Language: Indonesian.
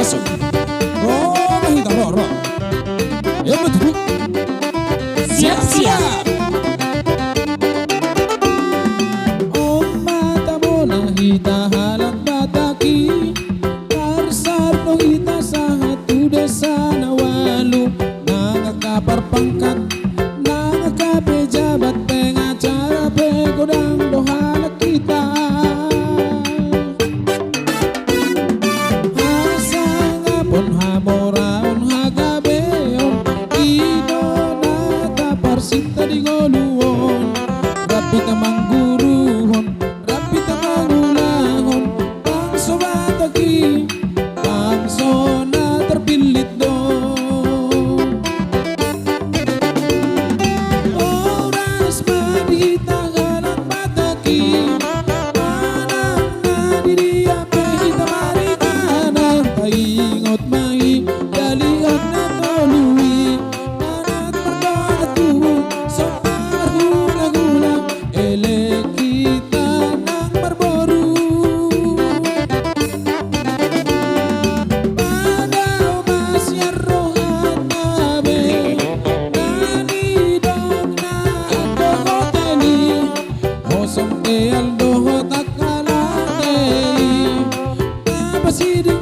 masuk. Roh, kita roh. Ya betul. Siap. Om mata bona hita halak bataki. Karsar no hita sahatu desa nawalu. Nangakapar pangkat, nangakapejabat pengacara pegodang dohala kita. Hasangapon hamoraon hagabeon, idonata parsita di ngoluon. Rapi tamang guruhon, rapi tamang ulahon, bangso bataki, bangso na terpilit don. Oras madita galang bataki, manang na diriya pehita marikana, paingot mahi, dalihat na tolui, manat perdoa tubuh, sopar gula-gula, elek kita nang berboru. Padaw masyar rohat nabe, nani dong na ako hoteli, hosong te aldo hotak kalate, napasidik